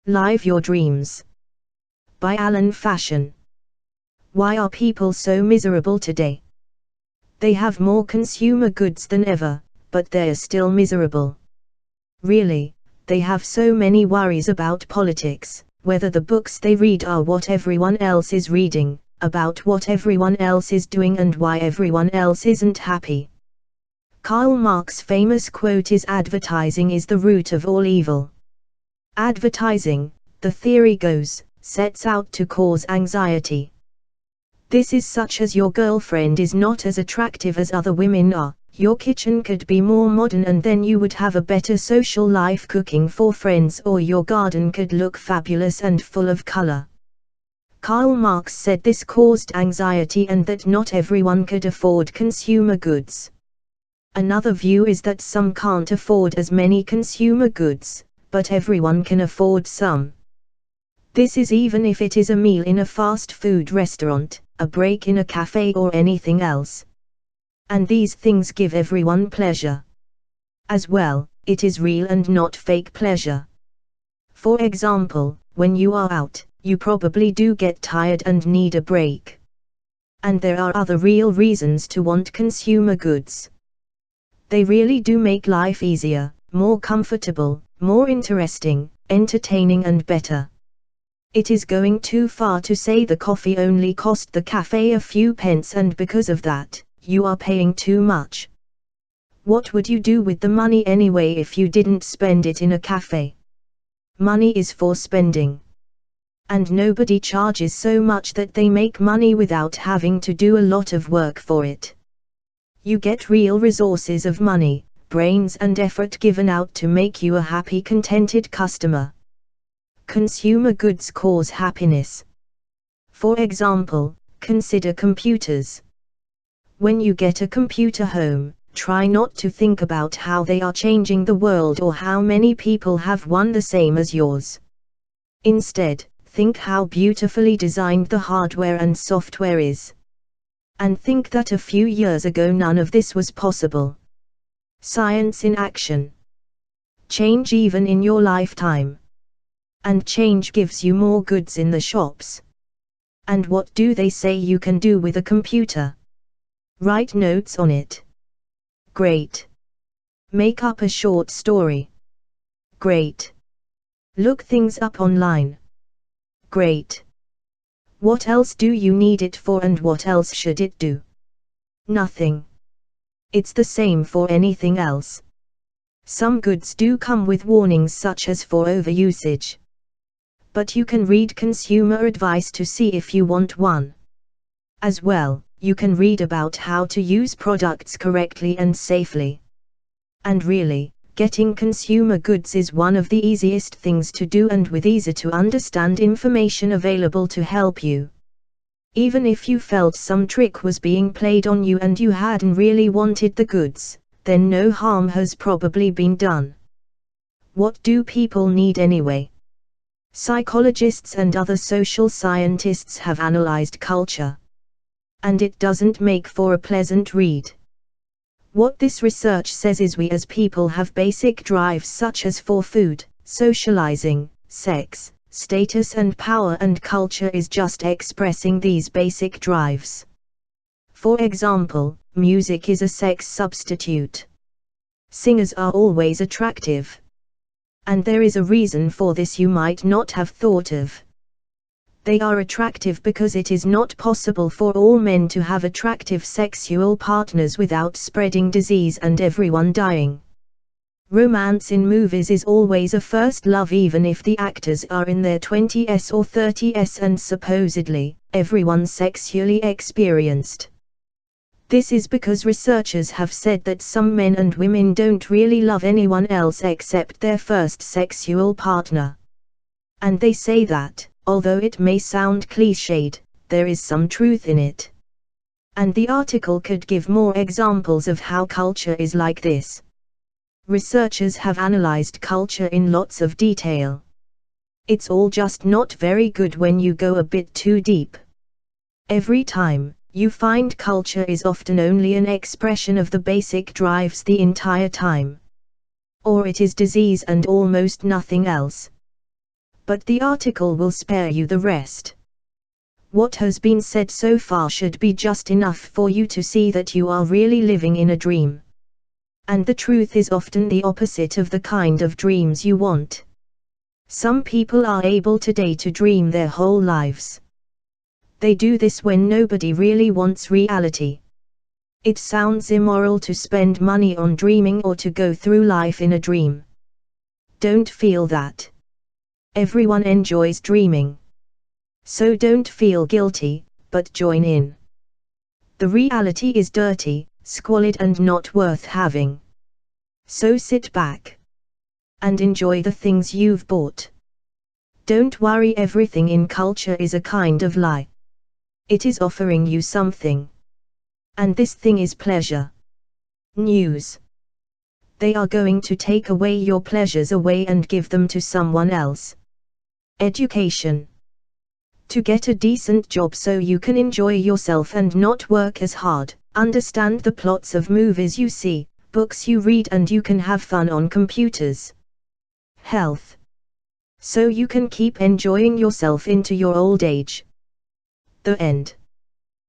Live Your Dreams. By Alan Fashion. Why are people so miserable today? They have more consumer goods than ever, but they're still miserable. Really, they have so many worries about politics, whether the books they read are what everyone else is reading, about what everyone else is doing and why everyone else isn't happy. Karl Marx's famous quote is, "Advertising is the root of all evil." Advertising, the theory goes, sets out to cause anxiety. This is such as your girlfriend is not as attractive as other women are, your kitchen could be more modern and then you would have a better social life cooking for friends, or your garden could look fabulous and full of color. Karl Marx said this caused anxiety and that not everyone could afford consumer goods. Another view is that some can't afford as many consumer goods, but everyone can afford some. This is even if it is a meal in a fast food restaurant, a break in a cafe or anything else. And these things give everyone pleasure. As well, it is real and not fake pleasure. For example, when you are out, you probably do get tired and need a break. And there are other real reasons to want consumer goods. They really do make life easier, more comfortable, more interesting, entertaining and better. It is going too far to say the coffee only cost the cafe a few pence and because of that, you are paying too much. What would you do with the money anyway if you didn't spend it in a cafe? Money is for spending. And nobody charges so much that they make money without having to do a lot of work for it. You get real resources of money, brains and effort given out to make you a happy, contented customer. Consumer goods cause happiness. For example, consider computers. When you get a computer home, try not to think about how they are changing the world or how many people have one the same as yours. Instead, think how beautifully designed the hardware and software is. And think that a few years ago none of this was possible. Science in action. Change even in your lifetime. And change gives you more goods in the shops. And what do they say you can do with a computer? Write notes on it. Great. Make up a short story. Great. Look things up online. Great. What else do you need it for and what else should it do? Nothing. It's the same for anything else. Some goods do come with warnings such as for overusage. But you can read consumer advice to see if you want one. As well, you can read about how to use products correctly and safely. And really, getting consumer goods is one of the easiest things to do and with easy to understand information available to help you. Even if you felt some trick was being played on you and you hadn't really wanted the goods, then no harm has probably been done. What do people need anyway? Psychologists and other social scientists have analyzed culture. And it doesn't make for a pleasant read. What this research says is we as people have basic drives such as for food, socializing, sex, status and power, and culture is just expressing these basic drives. For example, music is a sex substitute. Singers are always attractive. And there is a reason for this you might not have thought of. They are attractive because it is not possible for all men to have attractive sexual partners without spreading disease and everyone dying. Romance in movies is always a first love even if the actors are in their 20s or 30s and supposedly, everyone's sexually experienced. This is because researchers have said that some men and women don't really love anyone else except their first sexual partner. And they say that, although it may sound cliched, there is some truth in it. And the article could give more examples of how culture is like this. Researchers have analyzed culture in lots of detail. It's all just not very good when you go a bit too deep. Every time, you find culture is often only an expression of the basic drives the entire time. Or it is disease and almost nothing else. but the article will spare you the rest. What has been said so far should be just enough for you to see that you are really living in a dream. And the truth is often the opposite of the kind of dreams you want. Some people are able today to dream their whole lives. They do this when nobody really wants reality. It sounds immoral to spend money on dreaming or to go through life in a dream. Don't feel that. Everyone enjoys dreaming. So don't feel guilty, but join in. The reality is dirty, squalid and not worth having. So sit back and enjoy the things you've bought. Don't worry, everything in culture is a kind of lie. It is offering you something. And this thing is pleasure. News. They are going to take away your pleasures away and give them to someone else. Education. To get a decent job so you can enjoy yourself and not work as hard, understand the plots of movies you see, books you read, and you can have fun on computers. Health. So you can keep enjoying yourself into your old age. The end.